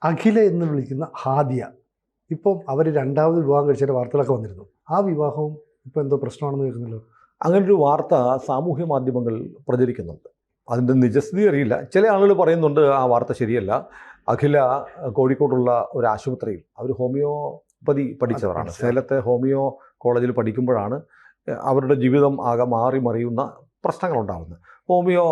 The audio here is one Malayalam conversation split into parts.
അഖില എന്ന് വിളിക്കുന്ന ഹാദിയ, ഇപ്പം അവർ രണ്ടാമത് വിവാഹം കഴിച്ചതിൻ്റെ വാർത്തകളൊക്കെ വന്നിരുന്നു. ആ വിവാഹവും ഇപ്പം എന്തോ പ്രശ്നമാണെന്ന് കേൾക്കുന്നല്ലോ. അങ്ങനൊരു വാർത്ത സാമൂഹ്യ മാധ്യമങ്ങൾ പ്രചരിക്കുന്നുണ്ട്. അതിൻ്റെ നിജസ്ഥിതി അറിയില്ല. ചില ആളുകൾ പറയുന്നുണ്ട് ആ വാർത്ത ശരിയല്ല. അഖില കോഴിക്കോടുള്ള ഒരു ആശുപത്രിയിൽ, അവർ ഹോമിയോപ്പതി പഠിച്ചവരാണ്. സേലത്തെ ഹോമിയോ കോളേജിൽ പഠിക്കുമ്പോഴാണ് അവരുടെ ജീവിതം ആകെ മാറി മറിയുന്ന പ്രശ്നങ്ങളുണ്ടാകുന്നത്. ഹോമിയോ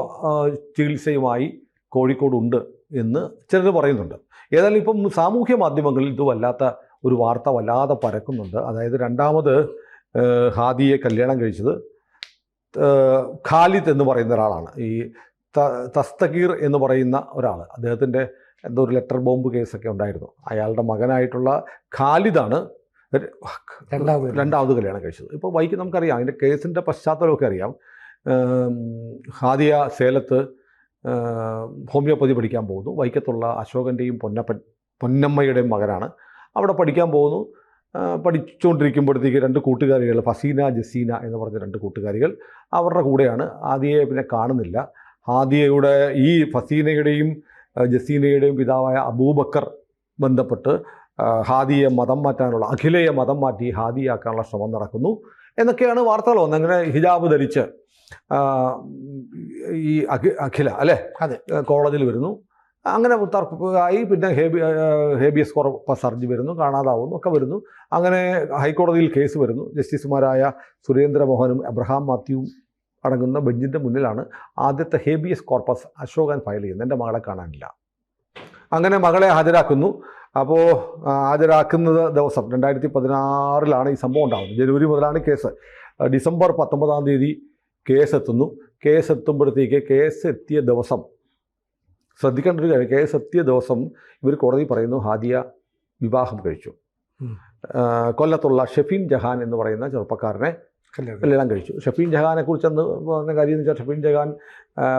ചികിത്സയുമായി കോഴിക്കോടുണ്ട് എന്ന് ചിലർ പറയുന്നുണ്ട്. ഏതായാലും ഇപ്പം സാമൂഹ്യ മാധ്യമങ്ങളിൽ ഇത് വല്ലാത്ത ഒരു വാർത്ത വല്ലാതെ പരക്കുന്നുണ്ട്. അതായത് രണ്ടാമത് ഹാദിയെ കല്യാണം കഴിച്ചത് ഖാലിദ് എന്ന് പറയുന്ന ഒരാളാണ്. ഈ തസ്തഗീർ എന്ന് പറയുന്ന ഒരാൾ, അദ്ദേഹത്തിൻ്റെ എന്തോ ഒരു ലെറ്റർ ബോംബ് കേസൊക്കെ ഉണ്ടായിരുന്നു. അയാളുടെ മകനായിട്ടുള്ള ഖാലിദാണ് രണ്ടാമത് കല്യാണം കഴിച്ചത്. ഇപ്പോൾ വൈകി നമുക്കറിയാം, അതിൻ്റെ കേസിൻ്റെ പശ്ചാത്തലമൊക്കെ അറിയാം. ഹാദിയ സേലത്ത് ഹോമിയോപ്പതി പഠിക്കാൻ പോകുന്നു. വൈക്കത്തുള്ള അശോകൻ്റെയും പൊന്നമ്മയുടെയും മകനാണ്. അവിടെ പഠിക്കാൻ പോകുന്നു. പഠിച്ചുകൊണ്ടിരിക്കുമ്പോഴത്തേക്ക് രണ്ട് കൂട്ടുകാരികൾ, ഫസീന ജസീന എന്ന് പറഞ്ഞ രണ്ട് കൂട്ടുകാരികൾ അവരുടെ കൂടെയാണ്. ഹാദിയയെ പിന്നെ കാണുന്നില്ല. ഹാദിയയുടെ ഈ ഫസീനയുടെയും ജസീനയുടെയും പിതാവായ അബൂബക്കർ ബന്ധപ്പെട്ട് ഹാദിയെ മതം മാറ്റാനുള്ള, അഖിലയെ മതം മാറ്റി ഹാദിയാക്കാനുള്ള ശ്രമം നടക്കുന്നു എന്നൊക്കെയാണ് വാർത്തകൾ വന്നത്. അങ്ങനെ ഹിജാബ് ധരിച്ച് ഈ അഖില അല്ലേ കോളേജിൽ വരുന്നു. അങ്ങനെ ആയി. പിന്നെ ഹേബിയസ് കോർപ്പസ് ഹർജി വരുന്നു, കാണാതാവുന്നു, ഒക്കെ വരുന്നു. അങ്ങനെ ഹൈക്കോടതിയിൽ കേസ് വരുന്നു. ജസ്റ്റിസുമാരായ സുരേന്ദ്ര മോഹനും അബ്രഹാം മാത്യുവും അടങ്ങുന്ന ബെഞ്ചിൻ്റെ മുന്നിലാണ് ആദ്യത്തെ ഹേബിയസ് കോർപ്പസ് അശോകൻ ഫയൽ ചെയ്യുന്നത്. എൻ്റെ മകളെ കാണാനില്ല. അങ്ങനെ മകളെ ഹാജരാക്കുന്നു. അപ്പോൾ ഹാജരാക്കുന്ന ദിവസം 2016 ഈ സംഭവം ഉണ്ടാകുന്നത്. ജനുവരി മുതലാണ് കേസ്. ഡിസംബർ 19 കേസ് എത്തുന്നു. കേസ് എത്തുമ്പോഴത്തേക്ക് കേസ് എത്തിയ ദിവസം ശ്രദ്ധിക്കേണ്ട ഒരു കാര്യം, കേസ് എത്തിയ ദിവസം ഇവർ കോടതി പറയുന്നു ഹാദിയ വിവാഹം കഴിച്ചു. കൊല്ലത്തുള്ള ഷെഫീൻ ജഹാൻ എന്ന് പറയുന്ന ചെറുപ്പക്കാരനെ കല്യാണം കഴിച്ചു. ഷെഫീൻ ജഹാനെ കുറിച്ചെന്ന് പറഞ്ഞ കാര്യം എന്ന് വെച്ചാൽ, ഷെഫീൻ ജഹാൻ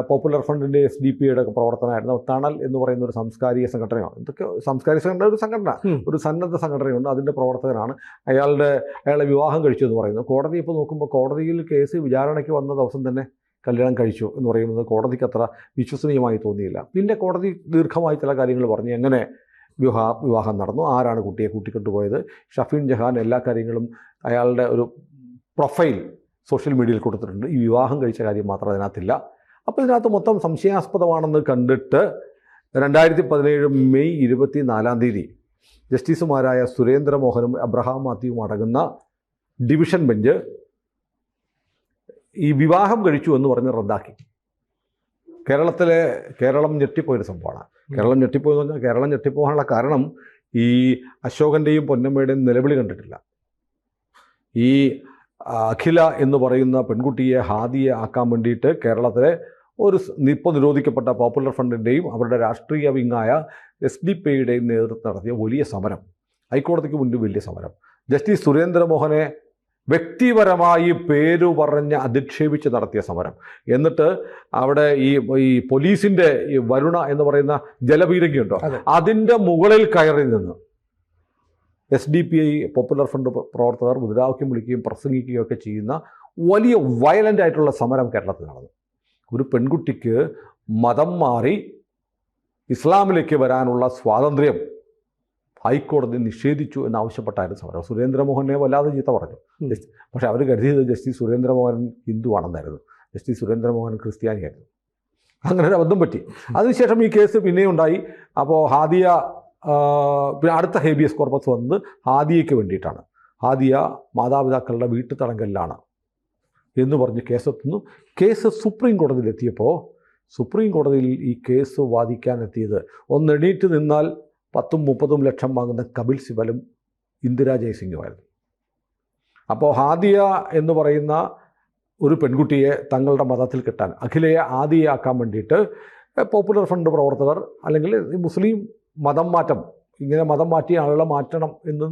പോപ്പുലർ ഫ്രണ്ടിൻ്റെ SDP-യുടെ ഒക്കെ പ്രവർത്തനമായിരുന്നു. തണൽ എന്ന് പറയുന്ന ഒരു സാംസ്കാരിക സംഘടനയാണ്. ഇതൊക്കെ സാംസ്കാരിക സംഘടന, ഒരു സന്നദ്ധ സംഘടനയുണ്ട്, അതിൻ്റെ പ്രവർത്തകനാണ്. അയാളെ വിവാഹം കഴിച്ചു എന്ന് പറയുന്നു. കോടതി ഇപ്പോൾ നോക്കുമ്പോൾ കോടതിയിൽ കേസ് വിചാരണയ്ക്ക് വന്ന ദിവസം തന്നെ കല്യാണം കഴിച്ചു എന്ന് പറയുന്നത് കോടതിക്ക് അത്ര വിശ്വസനീയമായി തോന്നിയില്ല. പിന്നെ കോടതി ദീർഘമായി ചില കാര്യങ്ങൾ പറഞ്ഞു. എങ്ങനെ വിവാഹം നടന്നു, ആരാണ് കുട്ടിയെ കൂട്ടിക്കൊണ്ടുപോയത്. ഷഫീൻ ജഹാൻ എല്ലാ കാര്യങ്ങളും അയാളുടെ ഒരു പ്രൊഫൈൽ സോഷ്യൽ മീഡിയയിൽ കൊടുത്തിട്ടുണ്ട്. ഈ വിവാഹം കഴിച്ച കാര്യം മാത്രം അതിനകത്തില്ല. അപ്പോൾ ഇതിനകത്ത് മൊത്തം സംശയാസ്പദമാണെന്ന് കണ്ടിട്ട് 2017 മെയ് 24 ജസ്റ്റിസുമാരായ സുരേന്ദ്ര മോഹനും അബ്രഹാം മാത്യുവും അടങ്ങുന്ന ഡിവിഷൻ ബെഞ്ച് ഈ വിവാഹം കഴിച്ചു എന്ന് പറഞ്ഞ് റദ്ദാക്കി. കേരളം ഞെട്ടിപ്പോയൊരു സംഭവമാണ്. കേരളം ഞെട്ടിപ്പോയെന്ന് പറഞ്ഞാൽ, കേരളം ഞെട്ടിപ്പോകാനുള്ള കാരണം ഈ അശോകൻ്റെയും പൊന്നമ്മയുടെയും നിലവിളി കണ്ടിട്ടില്ല. ഈ അഖില എന്ന് പറയുന്ന പെൺകുട്ടിയെ ഹാദിയെ ആക്കാൻ വേണ്ടിയിട്ട് കേരളത്തിലെ ഒരു ഇപ്പോൾ നിരോധിക്കപ്പെട്ട പോപ്പുലർ ഫ്രണ്ടിൻ്റെയും അവരുടെ രാഷ്ട്രീയ വിങ്ങായ SDP-യുടെയും നേതൃത്വം നടത്തിയ വലിയ സമരം, ഹൈക്കോടതിക്ക് മുന്നിൽ വലിയ സമരം, ജസ്റ്റിസ് സുരേന്ദ്രമോഹനെ വ്യക്തിപരമായി പേരു പറഞ്ഞ് അധിക്ഷേപിച്ച് നടത്തിയ സമരം. എന്നിട്ട് അവിടെ ഈ പോലീസിൻ്റെ ഈ വരുണ എന്ന് പറയുന്ന ജലപീരങ്കിയുണ്ടോ, അതിൻ്റെ മുകളിൽ കയറി നിന്ന് SDP-ഐ പോപ്പുലർ ഫ്രണ്ട് പ്രവർത്തകർ മുദ്രാവാക്യം വിളിക്കുകയും പ്രസംഗിക്കുകയും ഒക്കെ ചെയ്യുന്ന വലിയ വയലൻ്റ് ആയിട്ടുള്ള സമരം കേരളത്തിൽ നടന്നു. ഒരു പെൺകുട്ടിക്ക് മതം മാറി ഇസ്ലാമിലേക്ക് വരാനുള്ള സ്വാതന്ത്ര്യം ഹൈക്കോടതി നിഷേധിച്ചു എന്നാവശ്യപ്പെട്ടായിരുന്നു സമരം. സുരേന്ദ്രമോഹനെ വല്ലാതെ ചീത്ത പറഞ്ഞു. പക്ഷേ അവർ കരുതിയത് ജസ്റ്റിസ് സുരേന്ദ്രമോഹൻ ഹിന്ദുവാണെന്നായിരുന്നു. ജസ്റ്റിസ് സുരേന്ദ്രമോഹൻ ക്രിസ്ത്യാനിയായിരുന്നു. അങ്ങനെ ഒരു അബദ്ധം പറ്റി. അതിനുശേഷം ഈ കേസ് പിന്നെയും ഉണ്ടായി. അപ്പോൾ ഹാദിയ പിന്നെ അടുത്ത ഹേബിയസ് കോർപ്പസ് വന്നത് ഹാദിയയ്ക്ക് വേണ്ടിയിട്ടാണ്. ഹാദിയ മാതാപിതാക്കളുടെ വീട്ടുതടങ്കലിലാണ് എന്ന് പറഞ്ഞ് കേസെത്തുന്നു. കേസ് സുപ്രീം കോടതിയിലെത്തിയപ്പോൾ സുപ്രീം കോടതിയിൽ ഈ കേസ് വാദിക്കാനെത്തിയത് ഒന്ന് എണീറ്റ് നിന്നാൽ 10-30 ലക്ഷം വാങ്ങുന്ന കപിൽ സിബലും ഇന്ദിരാ ജയസിംഗുമായിരുന്നു. അപ്പോൾ ഹാദിയ എന്ന് പറയുന്ന ഒരു പെൺകുട്ടിയെ തങ്ങളുടെ മതത്തിൽ കിട്ടാൻ, അഖിലയെ ആദിയാക്കാൻ വേണ്ടിയിട്ട് പോപ്പുലർ ഫ്രണ്ട് പ്രവർത്തകർ അല്ലെങ്കിൽ മുസ്ലിം മതം മാറ്റം, ഇങ്ങനെ മതം മാറ്റിയ ആളുകളെ മാറ്റണം എന്ന്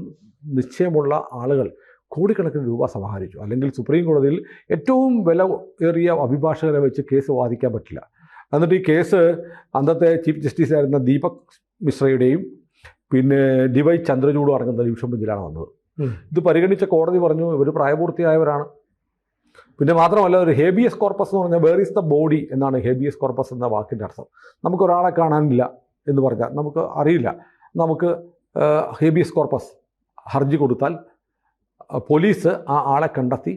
നിശ്ചയമുള്ള ആളുകൾ കോടിക്കണക്കിന് രൂപ സമാഹരിച്ചു. അല്ലെങ്കിൽ സുപ്രീം കോടതിയിൽ ഏറ്റവും വില ഏറിയ അഭിഭാഷകരെ വെച്ച് കേസ് വാദിക്കാൻ പറ്റില്ല. എന്നിട്ട് ഈ കേസ് അന്നത്തെ ചീഫ് ജസ്റ്റിസ് ആയിരുന്ന ദീപക് മിശ്രയുടെയും പിന്നെ DY ചന്ദ്രചൂഡും അടങ്ങുന്ന ഡിവിഷൻ ബെഞ്ചിലാണ് വന്നത്. ഇത് പരിഗണിച്ച കോടതി പറഞ്ഞു ഇവർ പ്രായപൂർത്തിയായവരാണ്. പിന്നെ മാത്രമല്ല, ഒരു ഹേബിയസ് കോർപ്പസ് എന്ന് പറഞ്ഞാൽ വേർ ഈസ് ദ ബോഡി എന്നാണ് ഹേബിയസ് കോർപ്പസ് എന്ന വാക്കിൻ്റെ അർത്ഥം. നമുക്കൊരാളെ കാണാനില്ല എന്ന് പറഞ്ഞാൽ നമുക്ക് അറിയില്ല. നമുക്ക് ഹേബിയസ് കോർപ്പസ് ഹർജി കൊടുത്താൽ പോലീസ് ആ ആളെ കണ്ടെത്തി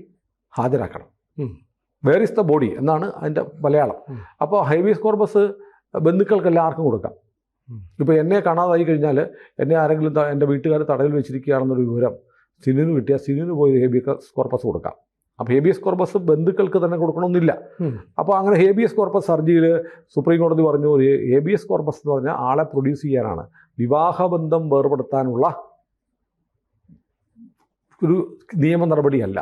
ഹാജരാക്കണം. വേർ ഇസ് ദ ബോഡി എന്നാണ് അതിൻ്റെ മലയാളം. അപ്പോൾ ഹേബിയസ് കോർപ്പസ് ബന്ധുക്കൾക്ക് എല്ലാവർക്കും കൊടുക്കാം. ഇപ്പോൾ എന്നെ കാണാതായി കഴിഞ്ഞാൽ എന്നെ ആരെങ്കിലും എൻ്റെ വീട്ടുകാർ തടവിൽ വെച്ചിരിക്കുകയാണെന്നൊരു വിവരം സിനുവിന് കിട്ടിയാൽ സിനുവിന് പോയി ഹേബിയസ് കോർപ്പസ് കൊടുക്കാം. അപ്പോൾ ഹേബിയസ് കോർപ്പസ് ബന്ധുക്കൾക്ക് തന്നെ കൊടുക്കണമെന്നില്ല. അപ്പോൾ അങ്ങനെ ഹേബിയസ് കോർപ്പസ് ഹർജിയിൽ സുപ്രീം കോടതി പറഞ്ഞു, ഒരു ഹേബിയസ് കോർപ്പസ് എന്ന് പറഞ്ഞാൽ ആളെ പ്രൊഡ്യൂസ് ചെയ്യാനാണ്, വിവാഹബന്ധം വേർപെടുത്താനുള്ള ഒരു നിയമ നടപടിയല്ല.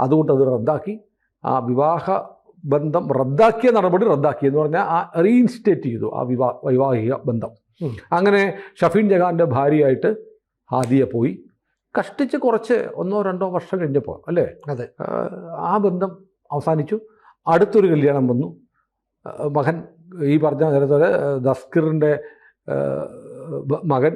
അതുകൊണ്ട് അത് റദ്ദാക്കി. ആ വിവാഹ ബന്ധം റദ്ദാക്കിയ നടപടി റദ്ദാക്കി എന്ന് പറഞ്ഞാൽ ആ റീഇൻസ്റ്റേറ്റ് ചെയ്തു ആ വൈവാഹിക ബന്ധം. അങ്ങനെ ഷഫീൻ ജഹാൻ്റെ ഭാര്യയായിട്ട് ഹാദിയ പോയി. കഷ്ടിച്ച് കുറച്ച് 1-2 വർഷം കഴിഞ്ഞപ്പോൾ അല്ലേ, അതെ, ആ ബന്ധം അവസാനിച്ചു. അടുത്തൊരു കല്യാണം വന്നു. മകൻ ഈ പറഞ്ഞ നേരത്തെ ദസ്കിറിൻ്റെ മകൻ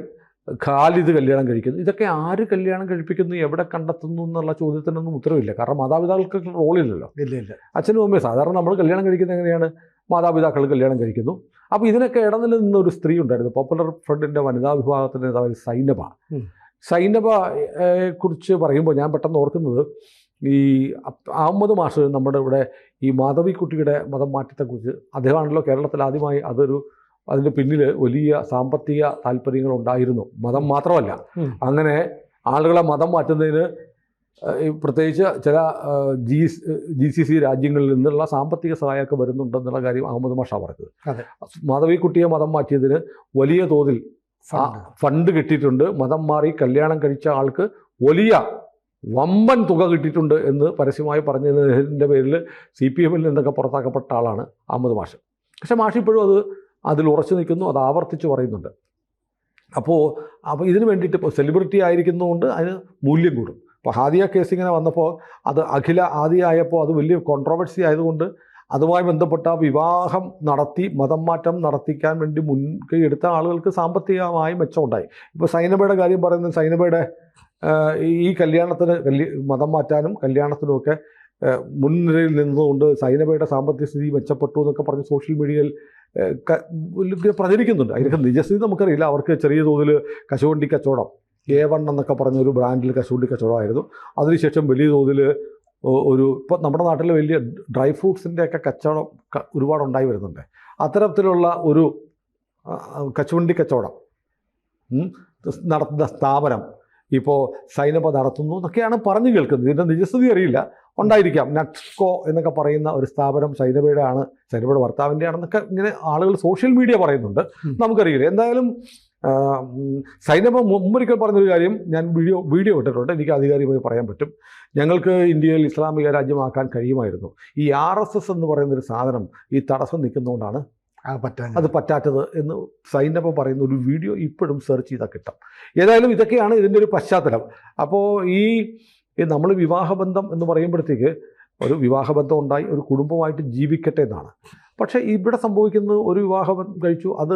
ഖാലിദ് കല്യാണം കഴിക്കുന്നു. ഇതൊക്കെ ആര് കല്യാണം കഴിപ്പിക്കുന്നു, എവിടെ കണ്ടെത്തുന്നു എന്നുള്ള ചോദ്യത്തിനൊന്നും ഉത്തരവില്ല. കാരണം മാതാപിതാക്കൾക്ക് റോളില്ലല്ലോ. ഇല്ല. അച്ഛനും അമ്മയും സാധാരണ നമ്മൾ കല്യാണം കഴിക്കുന്നത് എങ്ങനെയാണ്, മാതാപിതാക്കൾ കല്യാണം കഴിക്കുന്നു. അപ്പോൾ ഇതിനൊക്കെ ഇടനില നിന്നൊരു സ്ത്രീ ഉണ്ടായിരുന്നു, പോപ്പുലർ ഫ്രണ്ടിൻ്റെ വനിതാ വിഭാഗത്തിൻ്റെ നേതാവ് സൈനബ. സൈനബയെ കുറിച്ച് പറയുമ്പോൾ ഞാൻ പെട്ടെന്ന് ഓർക്കുന്നത് ഈ അഹമ്മദ് മാഷ് നമ്മുടെ ഇവിടെ ഈ മാധവിക്കുട്ടിയുടെ മതം മാറ്റത്തെക്കുറിച്ച്, അദ്ദേഹമാണല്ലോ കേരളത്തിൽ ആദ്യമായി അതിൻ്റെ പിന്നിൽ വലിയ സാമ്പത്തിക താല്പര്യങ്ങളുണ്ടായിരുന്നു. മതം മാത്രമല്ല, അങ്ങനെ ആളുകളെ മതം മാറ്റുന്നതിന് പ്രത്യേകിച്ച് ചില GCC രാജ്യങ്ങളിൽ നിന്നുള്ള സാമ്പത്തിക സഹായമൊക്കെ വരുന്നുണ്ടെന്നുള്ള കാര്യം അഹമ്മദ് മാഷ പറഞ്ഞത്. മാധവിക്കുട്ടിയെ മതം മാറ്റിയതിന് വലിയ തോതിൽ ഫണ്ട് കിട്ടിയിട്ടുണ്ട്. മതം മാറി കല്യാണം കഴിച്ച ആൾക്ക് വലിയ വമ്പൻ തുക കിട്ടിയിട്ടുണ്ട് എന്ന് പരസ്യമായി പറഞ്ഞതിൻ്റെ പേരിൽ CPM-ൽ നിന്നൊക്കെ പുറത്താക്കപ്പെട്ട ആളാണ് അഹമ്മദ് മാഷ്. പക്ഷെ മാഷ് ഇപ്പോഴും അതിൽ ഉറച്ചു നിൽക്കുന്നു, അത് ആവർത്തിച്ച് പറയുന്നുണ്ട്. അപ്പോൾ ഇതിന് വേണ്ടിയിട്ട് ഇപ്പോൾ സെലിബ്രിറ്റി ആയിരിക്കുന്നതുകൊണ്ട് അതിന് മൂല്യം കൂടും. ഇപ്പോൾ ഹാദിയ കേസ് ഇങ്ങനെ വന്നപ്പോൾ അത് അഖില ആദിയായപ്പോൾ അത് വലിയ കോൺട്രോവേഴ്സി ആയതുകൊണ്ട് അതുമായി ബന്ധപ്പെട്ട വിവാഹം നടത്തി മതം മാറ്റം നടത്തിക്കാൻ വേണ്ടി മുൻകൈ എടുത്ത ആളുകൾക്ക് സാമ്പത്തികമായി മെച്ചമുണ്ടായി. ഇപ്പോൾ സൈനബയുടെ കാര്യം പറയുന്നത്, സൈനബയുടെ ഈ കല്യാണത്തിന് മതം മാറ്റാനും കല്യാണത്തിനുമൊക്കെ മുൻനിരയിൽ നിന്നുകൊണ്ട് സൈനബയുടെ സാമ്പത്തിക സ്ഥിതി മെച്ചപ്പെട്ടു എന്നൊക്കെ പറഞ്ഞ് സോഷ്യൽ മീഡിയയിൽ പ്രചരിക്കുന്നുണ്ട്. അതിനൊക്കെ നിജസ്ഥിതി നമുക്കറിയില്ല. അവർക്ക് ചെറിയ തോതിൽ കശുവണ്ടി കച്ചവടം, A1 എന്നൊക്കെ പറഞ്ഞൊരു ബ്രാൻഡിൽ കശുവണ്ടി കച്ചവടമായിരുന്നു. അതിനുശേഷം വലിയ തോതിൽ ഇപ്പോൾ നമ്മുടെ നാട്ടിൽ വലിയ ഡ്രൈ ഫ്രൂട്ട്സിൻ്റെയൊക്കെ കച്ചവടം ഒരുപാടുണ്ടായി വരുന്നുണ്ട്. അത്തരത്തിലുള്ള ഒരു കശുവണ്ടി കച്ചവടം നടത്തുന്ന സ്ഥാപനം ഇപ്പോൾ സൈനബ നടത്തുന്നു എന്നൊക്കെയാണ് പറഞ്ഞു കേൾക്കുന്നത്. ഇതിൻ്റെ നിജസ്ഥിതി അറിയില്ല, ഉണ്ടായിരിക്കാം. നട്സ്കോ എന്നൊക്കെ പറയുന്ന ഒരു സ്ഥാപനം സൈനബയുടെ ആണ്, സൈനബയുടെ ഭർത്താവിൻ്റെ ആണെന്നൊക്കെ ഇങ്ങനെ ആളുകൾ സോഷ്യൽ മീഡിയ പറയുന്നുണ്ട്, നമുക്കറിയില്ല. എന്തായാലും സൈനബ മുമ്പൊരിക്കൽ പറഞ്ഞൊരു കാര്യം ഞാൻ വീഡിയോ ഇട്ടിട്ടുണ്ട്, എനിക്ക് ആധികാരികമായി പറയാൻ പറ്റും. ഞങ്ങൾക്ക് ഇന്ത്യയിൽ ഇസ്ലാമിക രാജ്യമാക്കാൻ കഴിയുമായിരുന്നു. ഈ RSS എന്ന് പറയുന്നൊരു സാധനം ഈ തടസ്സം നിൽക്കുന്നതുകൊണ്ടാണ് അത് പറ്റാത്തത് എന്ന് സൈനബ പറയുന്ന ഒരു വീഡിയോ ഇപ്പോഴും സെർച്ച് ചെയ്താൽ കിട്ടും. ഏതായാലും ഇതൊക്കെയാണ് ഇതിൻ്റെ ഒരു പശ്ചാത്തലം. അപ്പോൾ ഈ നമ്മൾ വിവാഹബന്ധം എന്ന് പറയുമ്പോഴത്തേക്ക് ഒരു വിവാഹബന്ധം ഉണ്ടായി ഒരു കുടുംബമായിട്ട് ജീവിക്കട്ടെ എന്നാണ്. പക്ഷേ ഇവിടെ സംഭവിക്കുന്നത് ഒരു വിവാഹബന്ധം കഴിച്ചു, അത്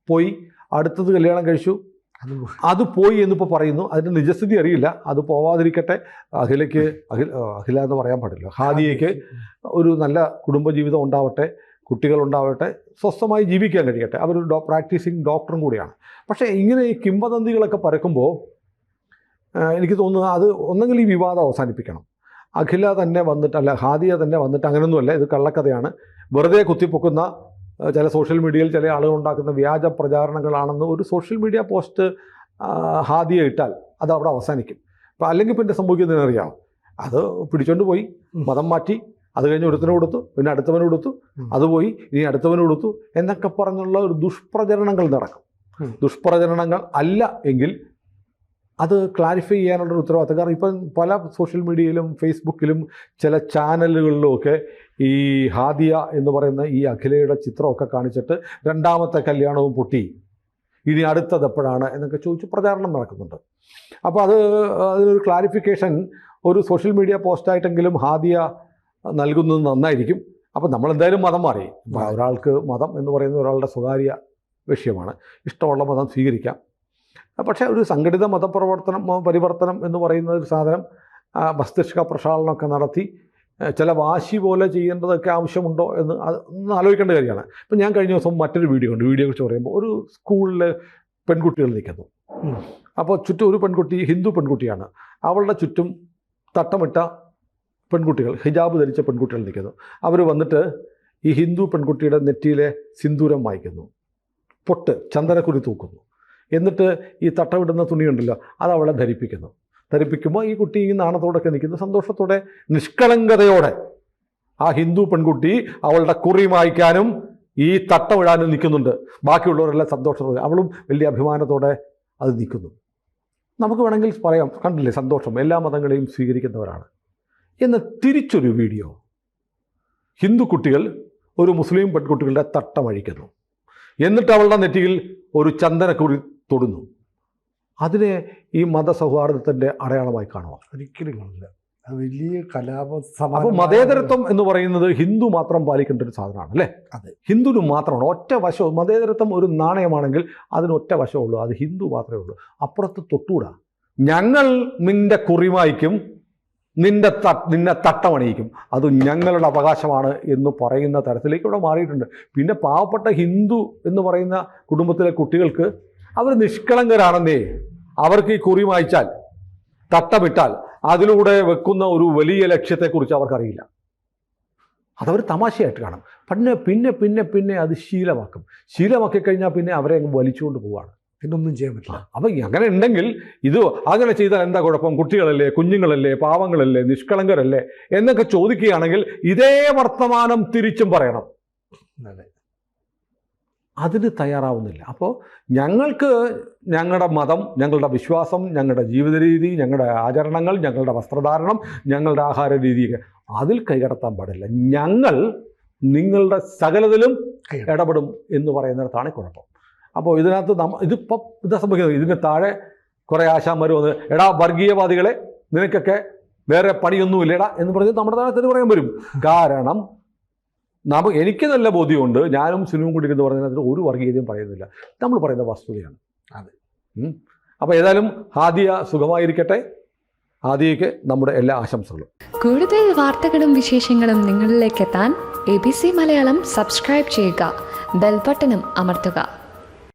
പോയി, അടുത്തത് കല്യാണം കഴിച്ചു, അത് പോയി എന്നിപ്പോൾ പറയുന്നു. അതിൻ്റെ നിജസ്ഥിതി അറിയില്ല, അത് പോവാതിരിക്കട്ടെ. അഖില എന്ന് പറയാൻ പാടില്ല, ഹാദിയയ്ക്ക് ഒരു നല്ല കുടുംബജീവിതം ഉണ്ടാവട്ടെ, കുട്ടികളുണ്ടാവട്ടെ, സ്വസ്ഥമായി ജീവിക്കാൻ കഴിയട്ടെ. അവരൊരു പ്രാക്ടീസിങ് ഡോക്ടറും കൂടിയാണ്. പക്ഷേ ഇങ്ങനെ ഈ കിംവദന്തികളൊക്കെ പരക്കുമ്പോൾ എനിക്ക് തോന്നുന്നത് അത് ഒന്നെങ്കിൽ ഈ വിവാദം അവസാനിപ്പിക്കണം. അഖില തന്നെ വന്നിട്ട്, അല്ല ഹാദിയ തന്നെ വന്നിട്ട്, അങ്ങനെയൊന്നുമല്ല, ഇത് കള്ളക്കഥയാണ്, വെറുതെ കുത്തിപ്പൊക്കുന്ന ചില സോഷ്യൽ മീഡിയയിൽ ചില ആളുകൾ ഉണ്ടാക്കുന്ന വ്യാജ പ്രചാരണങ്ങളാണെന്ന് ഒരു സോഷ്യൽ മീഡിയ പോസ്റ്റ് ഹാദിയ ഇട്ടാൽ അത് അവിടെ അവസാനിക്കും. അപ്പോൾ അല്ലെങ്കിൽ പിന്നെ സംഭവിക്കുന്നതിനറിയാം, അത് പിടിച്ചോണ്ട് പോയി മതം മാറ്റി, അത് കഴിഞ്ഞ് ഒരുത്തന് കൊടുത്തു, പിന്നെ അടുത്തവന് കൊടുത്തു, അത് പോയി, ഇനി അടുത്തവന് കൊടുത്തു എന്നൊക്കെ പറഞ്ഞുള്ള ഒരു ദുഷ്പ്രചരണങ്ങൾ നടക്കും. ദുഷ്പ്രചരണങ്ങൾ അല്ല എങ്കിൽ അത് ക്ലാരിഫൈ ചെയ്യാനുള്ളൊരു ഉത്തരവാദിത്തം. കാരണം ഇപ്പം പല സോഷ്യൽ മീഡിയയിലും ഫേസ്ബുക്കിലും ചില ചാനലുകളിലും ഒക്കെ ഈ ഹാദിയ എന്ന് പറയുന്ന ഈ അഖിലയുടെ ചിത്രമൊക്കെ കാണിച്ചിട്ട് രണ്ടാമത്തെ കല്യാണവും പൊട്ടി, ഇനി അടുത്തത് എപ്പോഴാണ് എന്നൊക്കെ ചോദിച്ച് പ്രചാരണം നടക്കുന്നുണ്ട്. അപ്പോൾ അതിനൊരു ക്ലാരിഫിക്കേഷൻ ഒരു സോഷ്യൽ മീഡിയ പോസ്റ്റായിട്ടെങ്കിലും ഹാദിയ നൽകുന്നത് നന്നായിരിക്കും. അപ്പം നമ്മളെന്തായാലും മതം മാറി. ഒരാൾക്ക് മതം എന്ന് പറയുന്നത് ഒരാളുടെ സ്വകാര്യ വിഷയമാണ്, ഇഷ്ടമുള്ള മതം സ്വീകരിക്കാം. പക്ഷേ ഒരു സംഘടിത പരിവർത്തനം എന്ന് പറയുന്ന ഒരു സാധനം മസ്തിഷ്ക പ്രക്ഷാളനമൊക്കെ നടത്തി ചില വാശി പോലെ ചെയ്യേണ്ടതൊക്കെ ആവശ്യമുണ്ടോ എന്ന് ആലോചിക്കേണ്ട കാര്യമാണ്. ഇപ്പം ഞാൻ കഴിഞ്ഞ ദിവസം മറ്റൊരു വീഡിയോ കുറിച്ച് പറയുമ്പോൾ ഒരു സ്കൂളിൽ പെൺകുട്ടികൾ നിൽക്കുന്നു. അപ്പോൾ ചുറ്റും ഒരു പെൺകുട്ടി ഹിന്ദു പെൺകുട്ടിയാണ്, അവളുടെ ചുറ്റും തട്ടമിട്ട പെൺകുട്ടികൾ, ഹിജാബ് ധരിച്ച പെൺകുട്ടികൾ നിൽക്കുന്നു. അവർ വന്നിട്ട് ഈ ഹിന്ദു പെൺകുട്ടിയുടെ നെറ്റിയിലെ സിന്ദൂരം വായിക്കുന്നു, പൊട്ട് ചന്ദനക്കുരി തൂക്കുന്നു. എന്നിട്ട് ഈ തട്ടമിടുന്ന തുണിയുണ്ടല്ലോ അത് അവളെ ധരിപ്പിക്കുമ്പോൾ ഈ കുട്ടി ഈ നാണത്തോടൊക്കെ നിൽക്കുന്നു, സന്തോഷത്തോടെ നിഷ്കളങ്കതയോടെ ആ ഹിന്ദു പെൺകുട്ടി അവളുടെ കുറി മായ്ക്കാനും ഈ തട്ടമിടാനും നിൽക്കുന്നുണ്ട്. ബാക്കിയുള്ളവരെല്ലാം സന്തോഷത്തോടെ, അവളും വലിയ അഭിമാനത്തോടെ അത് നിൽക്കുന്നു. നമുക്ക് വേണമെങ്കിൽ പറയാം, കണ്ടില്ലേ സന്തോഷം, എല്ലാ മതങ്ങളെയും സ്വീകരിക്കുന്നവരാണ്. എന്ന് തിരിച്ചൊരു വീഡിയോ, ഹിന്ദു കുട്ടികൾ ഒരു മുസ്ലിം പെൺകുട്ടികളുടെ തട്ടമഴിക്കുന്നു, എന്നിട്ട് അവളുടെ നെറ്റിയിൽ ഒരു ചന്ദനക്കുറി തൊടുന്നു. അതിനെ ഈ മതസൗഹാർദ്ദത്തിൻ്റെ അടയാളമായി കാണുക? ഒരിക്കലും കാണില്ല. അത് വലിയ അപ്പോൾ മതേതരത്വം എന്ന് പറയുന്നത് ഹിന്ദു മാത്രം പാലിക്കേണ്ട ഒരു സാധനമാണ് അല്ലേ? അതെ, ഹിന്ദുവിന് മാത്രമാണ് ഒറ്റ വശവും. മതേതരത്വം ഒരു നാണയമാണെങ്കിൽ അതിന് ഒറ്റ വശമുള്ളൂ, അത് ഹിന്ദു മാത്രമേ ഉള്ളൂ. അപ്പുറത്ത് തൊട്ടുകൂടാ. ഞങ്ങൾ നിന്റെ കുറിമായ്ക്കും നിന്നെ തട്ടമണിയിക്കും, അത് ഞങ്ങളുടെ അവകാശമാണ് എന്ന് പറയുന്ന തരത്തിലേക്ക് ഇവിടെ മാറിയിട്ടുണ്ട്. പിന്നെ പാവപ്പെട്ട ഹിന്ദു എന്ന് പറയുന്ന കുടുംബത്തിലെ കുട്ടികൾക്ക് അവർ നിഷ്കളങ്കരാണെന്നേ, അവർക്ക് ഈ കുറി മായ്ച്ചാൽ തട്ടമിട്ടാൽ അതിലൂടെ വെക്കുന്ന ഒരു വലിയ ലക്ഷ്യത്തെക്കുറിച്ച് അവർക്കറിയില്ല. അതവർ തമാശയായിട്ട് കാണും. പിന്നെ പിന്നെ പിന്നെ അത് ശീലമാക്കി കഴിഞ്ഞാൽ പിന്നെ അവരെ അങ്ങ് വലിച്ചുകൊണ്ട് പോവുകയാണ്, പിന്നെ ഒന്നും ചെയ്യാൻ പറ്റില്ല. അപ്പം അങ്ങനെ ഉണ്ടെങ്കിൽ ഇത് അങ്ങനെ ചെയ്താൽ എന്താ കുഴപ്പം? കുട്ടികളല്ലേ, കുഞ്ഞുങ്ങളല്ലേ, പാവങ്ങളല്ലേ, നിഷ്കളങ്കരല്ലേ എന്നൊക്കെ ചോദിക്കുകയാണെങ്കിൽ ഇതേ വർത്തമാനം തിരിച്ചും പറയണം. അതെ, അതിന് തയ്യാറാവുന്നില്ല. അപ്പോൾ ഞങ്ങൾക്ക് ഞങ്ങളുടെ മതം, ഞങ്ങളുടെ വിശ്വാസം, ഞങ്ങളുടെ ജീവിത രീതി, ഞങ്ങളുടെ ആചരണങ്ങൾ, ഞങ്ങളുടെ വസ്ത്രധാരണം, ഞങ്ങളുടെ ആഹാര രീതിയൊക്കെ അതിൽ കൈകടത്താൻ പാടില്ല. ഞങ്ങൾ നിങ്ങളുടെ സകലത്തിലും ഇടപെടും എന്ന് പറയുന്നിടത്താണ് കുഴപ്പം. അപ്പോൾ ഇതിനകത്ത് ഇതിപ്പോൾ ഇതാ സംഭവിക്കുന്നത്. ഇതിന് താഴെ കുറേ ആശാന്മാർ വന്ന്, എടാ വർഗീയവാദികളെ, നിനക്കൊക്കെ വേറെ പണിയൊന്നുമില്ലടാ എന്ന് പറഞ്ഞ് നമ്മുടെ താഴത്തിന് പറയാൻ വരും. കാരണം എനിക്ക് നല്ല ബോധ്യമുണ്ട്, ഞാനും സിനുവും കൂടി ഇരുന്ന് പറഞ്ഞതിനകത്ത് ഒരു വർഗീയതയും പറയുന്നില്ല, നമ്മൾ പറയുന്ന വസ്തുതയാണ്. അതെ. അപ്പോൾ ഏതായാലും ഹാദിയ സുഖമായിരിക്കട്ടെ. ഹാദിയയ്ക്ക് നമ്മുടെ എല്ലാ ആശംസകളും. കൂടുതൽ വാർത്തകളും വിശേഷങ്ങളും നിങ്ങളിലേക്ക് എത്താൻ ABC മലയാളം സബ്സ്ക്രൈബ് ചെയ്യുക, ബെൽ ബട്ടണും അമർത്തുക.